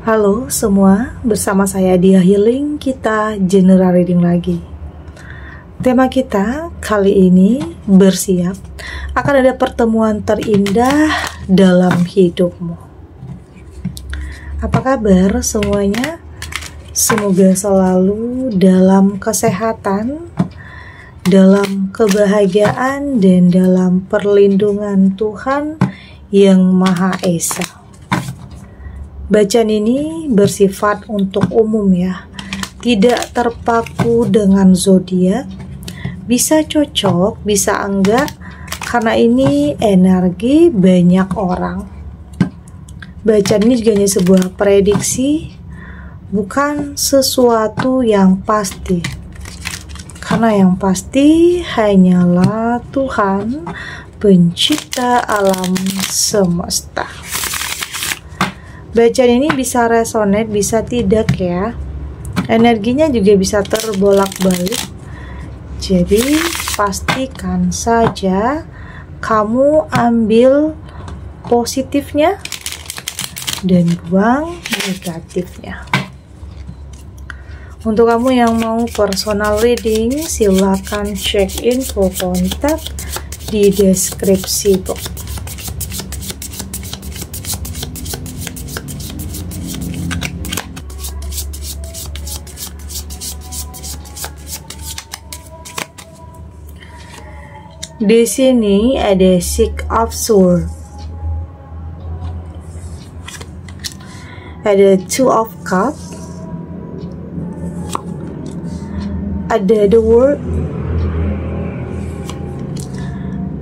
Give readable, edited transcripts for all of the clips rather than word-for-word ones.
Halo semua, bersama saya Dia Healing, kita general reading lagi. Tema kita kali ini, bersiap, akan ada pertemuan terindah dalam hidupmu. Apa kabar semuanya? Semoga selalu dalam kesehatan, dalam kebahagiaan, dan dalam perlindungan Tuhan yang Maha Esa. Bacaan ini bersifat untuk umum ya, tidak terpaku dengan zodiak, bisa cocok, bisa enggak, karena ini energi banyak orang. Bacaan ini juga hanya sebuah prediksi, bukan sesuatu yang pasti, karena yang pasti hanyalah Tuhan, pencipta alam semesta. Bacaan ini bisa resonate, bisa tidak ya. Energinya juga bisa terbolak-balik. Jadi pastikan saja kamu ambil positifnya dan buang negatifnya. Untuk kamu yang mau personal reading, silakan cek info kontak di deskripsi box. Di sini ada Six of Swords, ada Two of Cups, ada The World,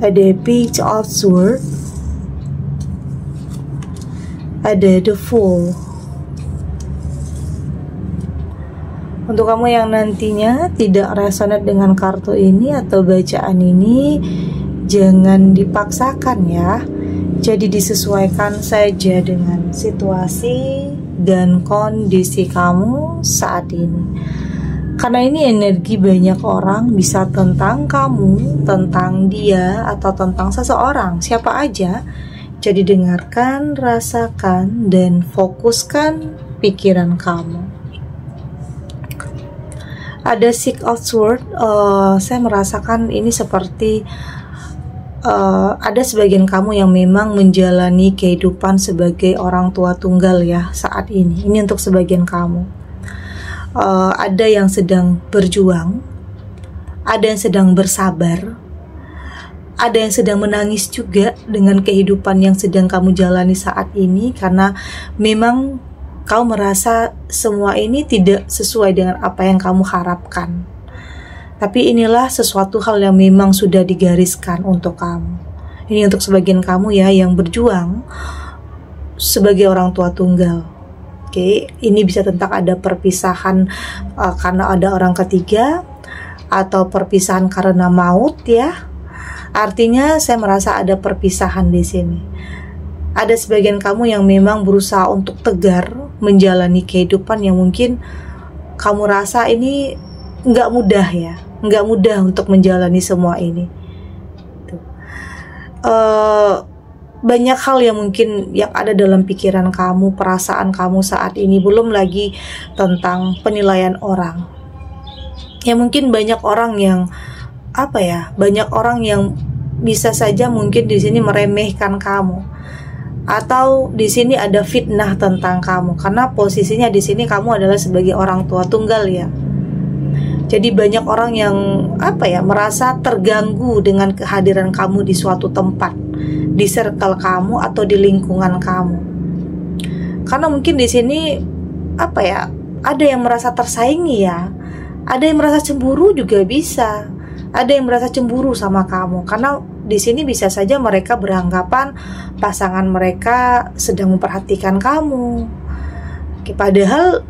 ada Page of Swords, ada The Fool. Untuk kamu yang nantinya tidak resonate dengan kartu ini atau bacaan ini, jangan dipaksakan ya. Jadi disesuaikan saja dengan situasi dan kondisi kamu saat ini. Karena ini energi banyak orang, bisa tentang kamu, tentang dia, atau tentang seseorang, siapa aja. Jadi dengarkan, rasakan, dan fokuskan pikiran kamu. Ada Six of Swords, saya merasakan ini seperti ada sebagian kamu yang memang menjalani kehidupan sebagai orang tua tunggal ya saat ini. Ini untuk sebagian kamu. Ada yang sedang berjuang, ada yang sedang bersabar, ada yang sedang menangis juga dengan kehidupan yang sedang kamu jalani saat ini, karena memang kau merasa semua ini tidak sesuai dengan apa yang kamu harapkan. Tapi inilah sesuatu hal yang memang sudah digariskan untuk kamu. Ini untuk sebagian kamu ya yang berjuang sebagai orang tua tunggal. Oke, ini bisa tentang ada perpisahan karena ada orang ketiga, atau perpisahan karena maut ya. Artinya saya merasa ada perpisahan di sini. Ada sebagian kamu yang memang berusaha untuk tegar menjalani kehidupan yang mungkin kamu rasa ini nggak mudah ya, nggak mudah untuk menjalani semua ini. Banyak hal yang mungkin yang ada dalam pikiran kamu, perasaan kamu saat ini, belum lagi tentang penilaian orang. Ya mungkin banyak orang yang banyak orang yang bisa saja mungkin di sini meremehkan kamu. Atau di sini ada fitnah tentang kamu, karena posisinya di sini kamu adalah sebagai orang tua tunggal ya. Jadi banyak orang yang merasa terganggu dengan kehadiran kamu di suatu tempat, di circle kamu atau di lingkungan kamu. Karena mungkin di sini ada yang merasa tersaingi ya, ada yang merasa cemburu juga bisa, ada yang merasa cemburu sama kamu, karena di sini bisa saja mereka beranggapan pasangan mereka sedang memperhatikan kamu. Padahal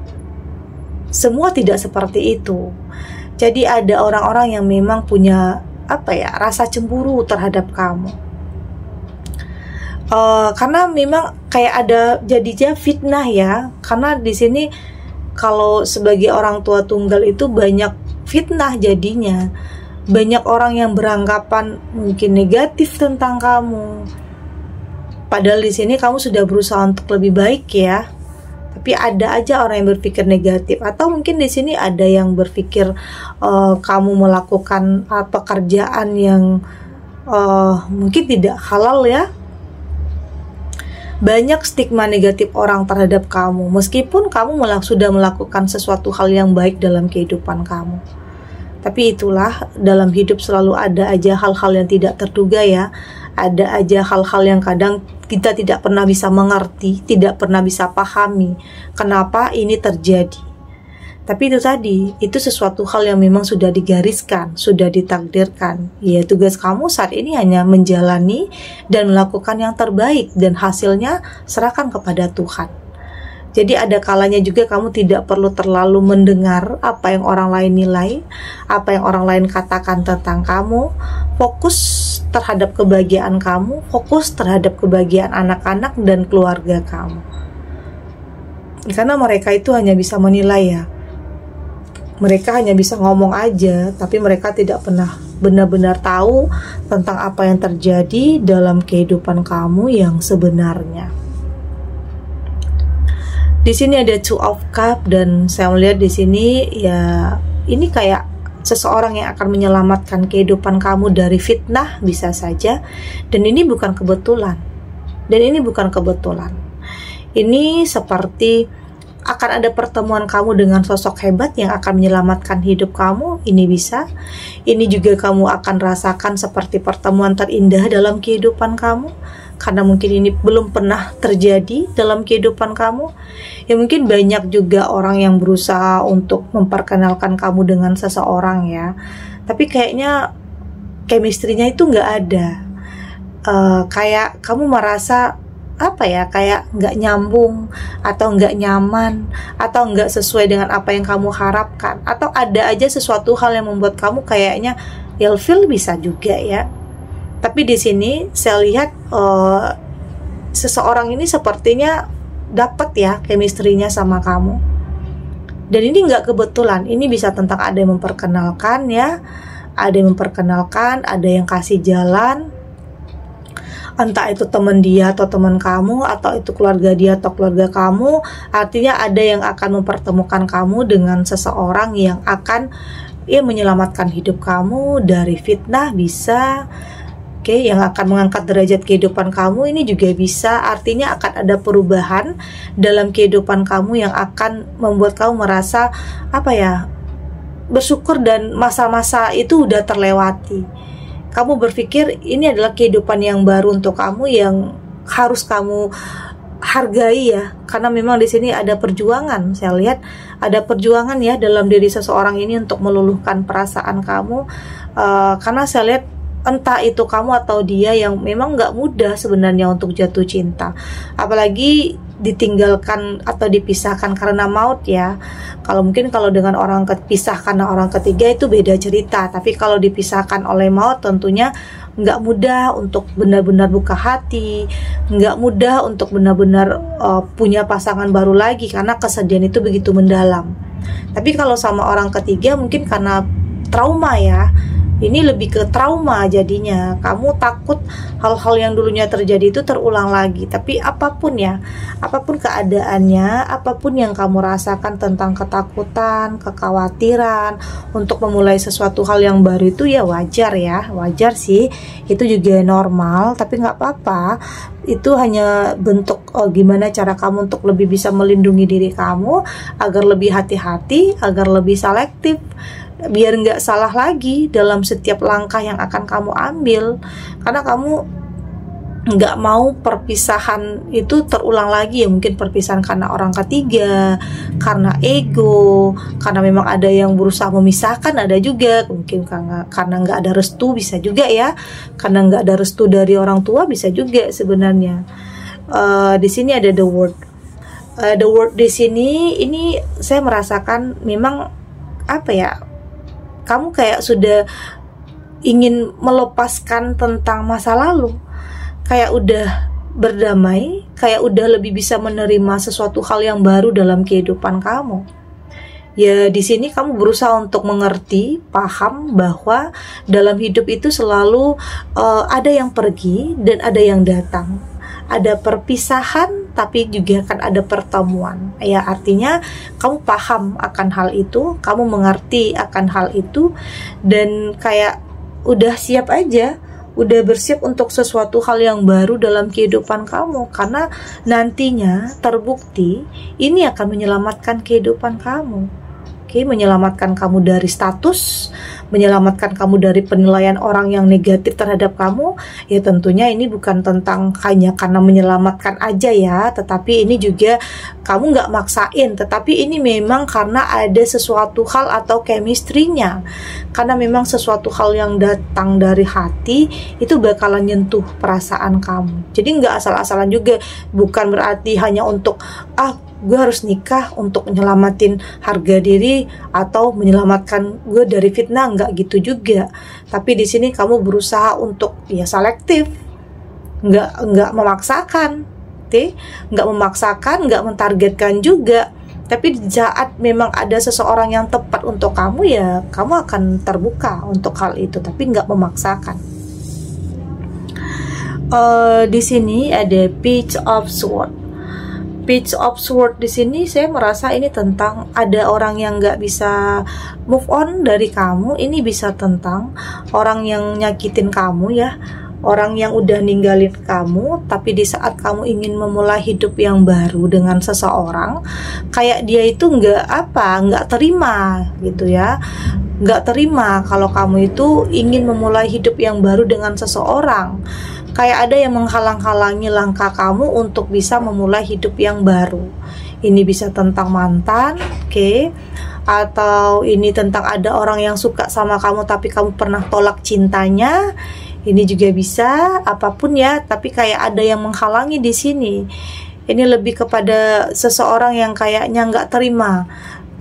semua tidak seperti itu. Jadi ada orang-orang yang memang punya rasa cemburu terhadap kamu. Karena memang kayak ada jadinya fitnah ya. Karena di sini kalau sebagai orang tua tunggal itu banyak fitnah jadinya. Banyak orang yang beranggapan mungkin negatif tentang kamu. Padahal di sini kamu sudah berusaha untuk lebih baik ya. Tapi ada aja orang yang berpikir negatif, atau mungkin di sini ada yang berpikir kamu melakukan pekerjaan yang mungkin tidak halal ya. Banyak stigma negatif orang terhadap kamu, meskipun kamu sudah melakukan sesuatu hal yang baik dalam kehidupan kamu. Tapi itulah, dalam hidup selalu ada aja hal-hal yang tidak terduga ya. Ada aja hal-hal yang kadang kita tidak pernah bisa mengerti, tidak pernah bisa pahami kenapa ini terjadi. Tapi itu tadi, itu sesuatu hal yang memang sudah digariskan, sudah ditakdirkan. Ya, tugas kamu saat ini hanya menjalani dan melakukan yang terbaik, dan hasilnya serahkan kepada Tuhan. Jadi ada kalanya juga kamu tidak perlu terlalu mendengar apa yang orang lain nilai, apa yang orang lain katakan tentang kamu. Fokus terhadap kebahagiaan kamu, fokus terhadap kebahagiaan anak-anak dan keluarga kamu. Karena mereka itu hanya bisa menilai ya. Mereka hanya bisa ngomong aja, tapi mereka tidak pernah benar-benar tahu tentang apa yang terjadi dalam kehidupan kamu yang sebenarnya. Di sini ada Two of Cups, dan saya melihat di sini ya ini kayak seseorang yang akan menyelamatkan kehidupan kamu dari fitnah, bisa saja. Dan ini bukan kebetulan. Ini seperti akan ada pertemuan kamu dengan sosok hebat yang akan menyelamatkan hidup kamu. Ini bisa. Ini juga kamu akan rasakan seperti pertemuan terindah dalam kehidupan kamu, karena mungkin ini belum pernah terjadi dalam kehidupan kamu. Ya mungkin banyak juga orang yang berusaha untuk memperkenalkan kamu dengan seseorang ya, tapi kayaknya chemistry-nya itu nggak ada. Kayak kamu merasa kayak nggak nyambung, atau nggak nyaman, atau nggak sesuai dengan apa yang kamu harapkan, atau ada aja sesuatu hal yang membuat kamu kayaknya ilfil, bisa juga ya. Tapi di sini saya lihat seseorang ini sepertinya dapat ya chemistry-nya sama kamu. Dan ini nggak kebetulan, ini bisa tentang ada yang memperkenalkan ya, ada yang kasih jalan. Entah itu teman dia atau teman kamu, atau itu keluarga dia atau keluarga kamu. Artinya ada yang akan mempertemukan kamu dengan seseorang yang akan menyelamatkan hidup kamu dari fitnah, bisa. Yang akan mengangkat derajat kehidupan kamu, ini juga bisa. Artinya akan ada perubahan dalam kehidupan kamu yang akan membuat kamu merasa bersyukur, dan masa-masa itu udah terlewati. Kamu berpikir ini adalah kehidupan yang baru untuk kamu, yang harus kamu hargai ya, karena memang di sini ada perjuangan. Saya lihat ada perjuangan ya dalam diri seseorang ini untuk meluluhkan perasaan kamu, karena saya lihat entah itu kamu atau dia yang memang nggak mudah sebenarnya untuk jatuh cinta, apalagi ditinggalkan atau dipisahkan karena maut ya. Kalau dengan orang kepisah karena orang ketiga itu beda cerita, tapi kalau dipisahkan oleh maut tentunya nggak mudah untuk benar-benar buka hati, nggak mudah untuk benar-benar punya pasangan baru lagi, karena kesedihan itu begitu mendalam. Tapi kalau sama orang ketiga mungkin karena trauma ya, ini lebih ke trauma jadinya. Kamu takut hal-hal yang dulunya terjadi itu terulang lagi. Tapi apapun keadaannya, apapun yang kamu rasakan tentang ketakutan, kekhawatiran untuk memulai sesuatu hal yang baru itu ya wajar sih. Itu juga normal, tapi nggak apa-apa. Itu hanya bentuk gimana cara kamu untuk lebih bisa melindungi diri kamu, agar lebih hati-hati, agar lebih selektif, biar nggak salah lagi dalam setiap langkah yang akan kamu ambil. Karena kamu nggak mau perpisahan itu terulang lagi ya. Mungkin perpisahan karena orang ketiga, karena ego, karena memang ada yang berusaha memisahkan, ada juga mungkin karena nggak ada restu, bisa juga ya, karena nggak ada restu dari orang tua, bisa juga sebenarnya. Di sini ada the word di sini. Ini saya merasakan memang kamu kayak sudah ingin melepaskan tentang masa lalu, kayak udah berdamai, kayak udah lebih bisa menerima sesuatu hal yang baru dalam kehidupan kamu. Ya di sini kamu berusaha untuk mengerti, paham bahwa dalam hidup itu selalu ada yang pergi dan ada yang datang, ada perpisahan tapi juga akan ada pertemuan. Ya, artinya kamu paham akan hal itu, kamu mengerti akan hal itu, dan kayak udah siap aja, udah bersiap untuk sesuatu hal yang baru dalam kehidupan kamu, karena nantinya terbukti ini akan menyelamatkan kehidupan kamu. Oke, menyelamatkan kamu dari status, menyelamatkan kamu dari penilaian orang yang negatif terhadap kamu. Ya tentunya ini bukan tentang hanya karena menyelamatkan aja ya, tetapi ini juga kamu nggak maksain, tetapi ini memang karena ada sesuatu hal atau chemistry-nya, karena memang sesuatu hal yang datang dari hati itu bakalan nyentuh perasaan kamu. Jadi nggak asal-asalan juga, bukan berarti hanya untuk gue harus nikah untuk nyelamatin harga diri atau menyelamatkan gue dari fitnah, nggak gitu juga. Tapi di sini kamu berusaha untuk ya selektif, nggak memaksakan, nggak memaksakan, nggak mentargetkan juga. Tapi di saat memang ada seseorang yang tepat untuk kamu, ya kamu akan terbuka untuk hal itu, tapi nggak memaksakan. Di sini ada Page of Swords. Page of Swords di sini saya merasa ini tentang ada orang yang nggak bisa move on dari kamu. Ini bisa tentang orang yang nyakitin kamu ya, orang yang udah ninggalin kamu, tapi di saat kamu ingin memulai hidup yang baru dengan seseorang, kayak dia itu nggak terima gitu ya, nggak terima kalau kamu itu ingin memulai hidup yang baru dengan seseorang. Kayak ada yang menghalang-halangi langkah kamu untuk bisa memulai hidup yang baru. Ini bisa tentang mantan, oke? Atau ini tentang ada orang yang suka sama kamu tapi kamu pernah tolak cintanya. Ini juga bisa, apapun ya, tapi kayak ada yang menghalangi di sini. Ini lebih kepada seseorang yang kayaknya nggak terima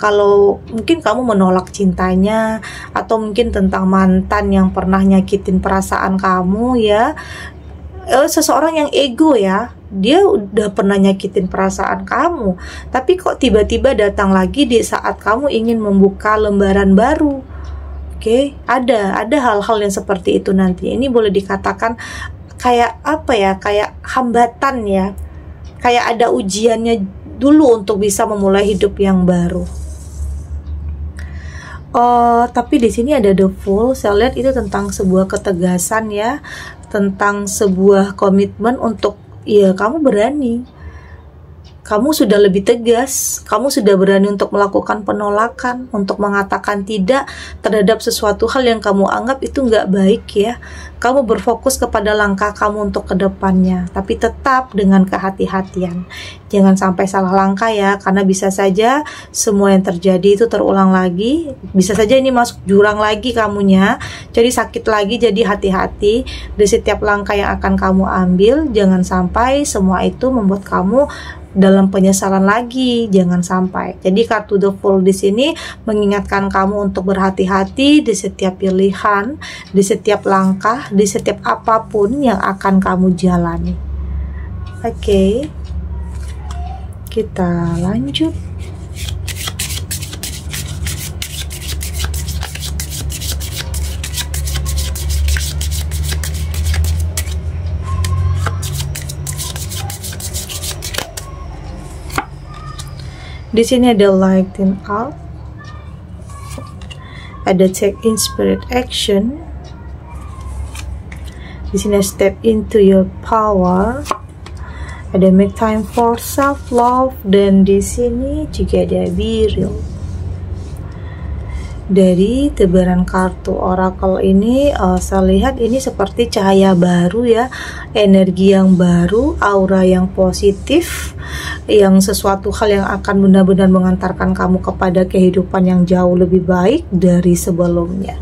kalau mungkin kamu menolak cintanya, atau mungkin tentang mantan yang pernah nyakitin perasaan kamu ya. Seseorang yang ego ya, dia udah pernah nyakitin perasaan kamu, tapi kok tiba-tiba datang lagi di saat kamu ingin membuka lembaran baru. Oke, ada hal-hal yang seperti itu nanti. Ini boleh dikatakan kayak apa ya, kayak hambatan ya, kayak ada ujiannya dulu untuk bisa memulai hidup yang baru. Tapi di sini ada The Fool. Saya lihat itu tentang sebuah ketegasan ya, tentang sebuah komitmen untuk ya kamu berani, kamu sudah lebih tegas, kamu sudah berani untuk melakukan penolakan, untuk mengatakan tidak terhadap sesuatu hal yang kamu anggap itu nggak baik ya. Kamu berfokus kepada langkah kamu untuk kedepannya, tapi tetap dengan kehati-hatian. Jangan sampai salah langkah ya, karena bisa saja semua yang terjadi itu terulang lagi. Bisa saja ini masuk jurang lagi kamunya, jadi sakit lagi. Jadi hati-hati di setiap langkah yang akan kamu ambil. Jangan sampai semua itu membuat kamu dalam penyesalan lagi, jangan sampai. Jadi kartu The Fool di sini mengingatkan kamu untuk berhati-hati di setiap pilihan, di setiap langkah, di setiap apapun yang akan kamu jalani. Oke, kita lanjut. Di sini ada lighting up, ada take inspired action. Di sini step into your power, ada make time for self love, dan di sini juga ada be real. Dari tebaran kartu oracle ini, saya lihat ini seperti cahaya baru ya, energi yang baru, aura yang positif, yang sesuatu hal yang akan benar-benar mengantarkan kamu kepada kehidupan yang jauh lebih baik dari sebelumnya.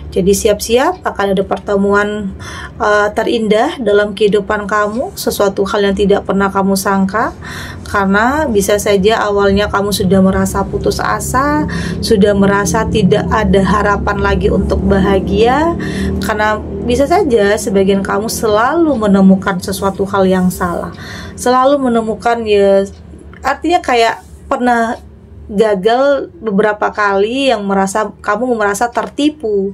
Jadi siap-siap akan ada pertemuan terindah dalam kehidupan kamu, sesuatu hal yang tidak pernah kamu sangka, karena bisa saja awalnya kamu sudah merasa putus asa, sudah merasa tidak ada harapan lagi untuk bahagia, karena bisa saja sebagian kamu selalu menemukan sesuatu hal yang salah, selalu menemukan ya, artinya kayak pernah gagal beberapa kali yang kamu merasa tertipu.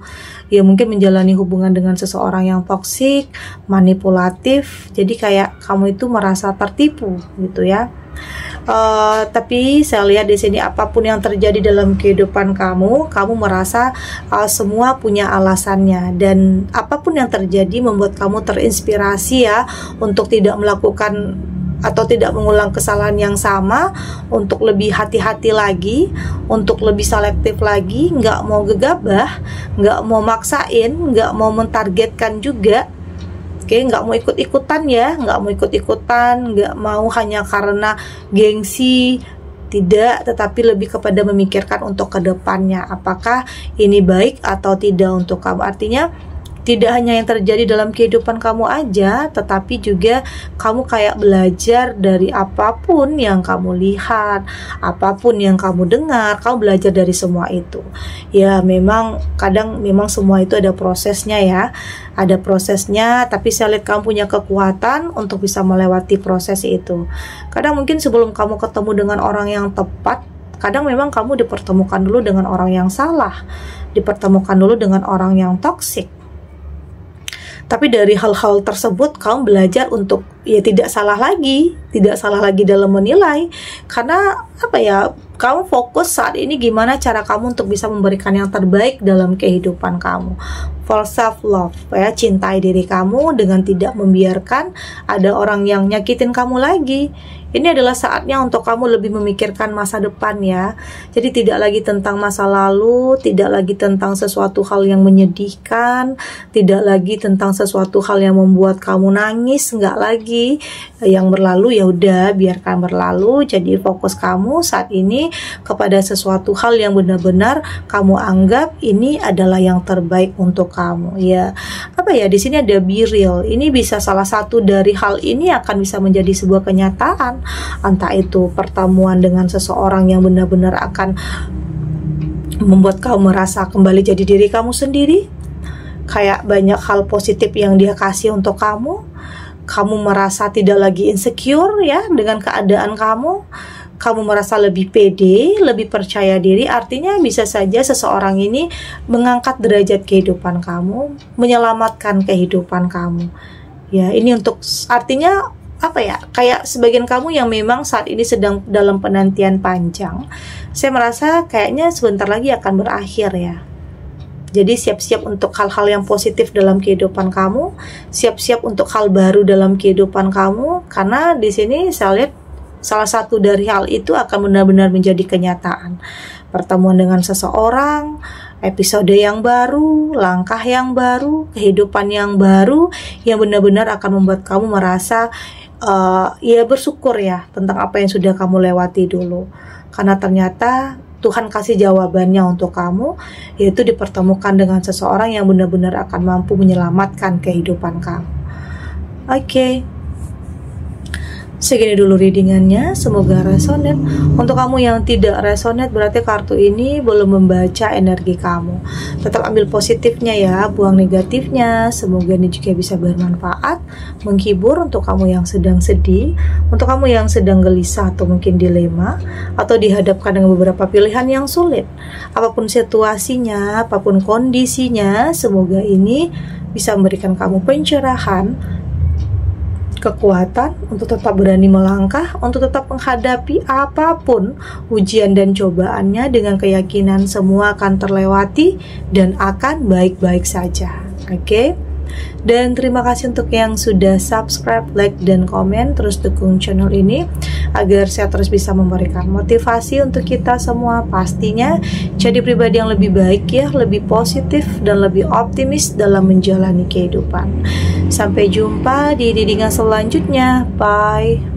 Ya mungkin menjalani hubungan dengan seseorang yang toksik, manipulatif. Jadi kayak kamu itu merasa tertipu gitu ya. Tapi saya lihat di sini apapun yang terjadi dalam kehidupan kamu merasa semua punya alasannya, dan apapun yang terjadi membuat kamu terinspirasi ya untuk tidak melakukan atau tidak mengulang kesalahan yang sama, untuk lebih hati-hati lagi, untuk lebih selektif lagi, nggak mau gegabah, nggak mau maksain, nggak mau mentargetkan juga. Oke, nggak mau ikut-ikutan ya, nggak mau ikut-ikutan, nggak mau hanya karena gengsi, tidak, tetapi lebih kepada memikirkan untuk kedepannya, apakah ini baik atau tidak untuk kamu. Artinya tidak hanya yang terjadi dalam kehidupan kamu aja, tetapi juga kamu kayak belajar dari apapun yang kamu lihat, apapun yang kamu dengar, kamu belajar dari semua itu. Ya memang kadang memang semua itu ada prosesnya ya, ada prosesnya, tapi saya lihat kamu punya kekuatan untuk bisa melewati proses itu. Kadang mungkin sebelum kamu ketemu dengan orang yang tepat, kadang memang kamu dipertemukan dulu dengan orang yang salah, dipertemukan dulu dengan orang yang toksik. Tapi dari hal-hal tersebut kamu belajar untuk ya tidak salah lagi dalam menilai. Karena apa ya, kamu fokus saat ini gimana cara kamu untuk bisa memberikan yang terbaik dalam kehidupan kamu. For self love ya, cintai diri kamu dengan tidak membiarkan ada orang yang nyakitin kamu lagi. Ini adalah saatnya untuk kamu lebih memikirkan masa depan ya. Jadi tidak lagi tentang masa lalu, tidak lagi tentang sesuatu hal yang menyedihkan, tidak lagi tentang sesuatu hal yang membuat kamu nangis, enggak lagi. Yang berlalu ya udah biarkan berlalu. Jadi fokus kamu saat ini kepada sesuatu hal yang benar-benar kamu anggap ini adalah yang terbaik untuk kamu ya. Apa ya, di sini ada be real. Ini bisa salah satu dari hal ini akan bisa menjadi sebuah kenyataan. Entah itu pertemuan dengan seseorang yang benar-benar akan membuat kamu merasa kembali jadi diri kamu sendiri, kayak banyak hal positif yang dia kasih untuk kamu merasa tidak lagi insecure ya dengan keadaan kamu merasa lebih pede, lebih percaya diri. Artinya bisa saja seseorang ini mengangkat derajat kehidupan kamu, menyelamatkan kehidupan kamu ya. Ini untuk artinya apa ya, kayak sebagian kamu yang memang saat ini sedang dalam penantian panjang, saya merasa kayaknya sebentar lagi akan berakhir ya. Jadi siap-siap untuk hal-hal yang positif dalam kehidupan kamu, siap-siap untuk hal baru dalam kehidupan kamu, karena di sini saya lihat salah satu dari hal itu akan benar-benar menjadi kenyataan. Pertemuan dengan seseorang, episode yang baru, langkah yang baru, kehidupan yang baru, yang benar-benar akan membuat kamu merasa ya bersyukur ya tentang apa yang sudah kamu lewati dulu. Karena ternyata Tuhan kasih jawabannya untuk kamu, yaitu dipertemukan dengan seseorang yang benar-benar akan mampu menyelamatkan kehidupan kamu. Oke. Segini dulu readingannya, semoga resonate. Untuk kamu yang tidak resonate, berarti kartu ini belum membaca energi kamu. Tetap ambil positifnya ya, buang negatifnya. Semoga ini juga bisa bermanfaat, menghibur untuk kamu yang sedang sedih, untuk kamu yang sedang gelisah atau mungkin dilema, atau dihadapkan dengan beberapa pilihan yang sulit. Apapun situasinya, apapun kondisinya, semoga ini bisa memberikan kamu pencerahan, kekuatan untuk tetap berani melangkah, untuk tetap menghadapi apapun ujian dan cobaannya dengan keyakinan semua akan terlewati dan akan baik-baik saja. Oke? Dan terima kasih untuk yang sudah subscribe, like, dan komen. Terus dukung channel ini agar saya terus bisa memberikan motivasi untuk kita semua, pastinya jadi pribadi yang lebih baik ya, lebih positif dan lebih optimis dalam menjalani kehidupan. Sampai jumpa di readingan selanjutnya. Bye.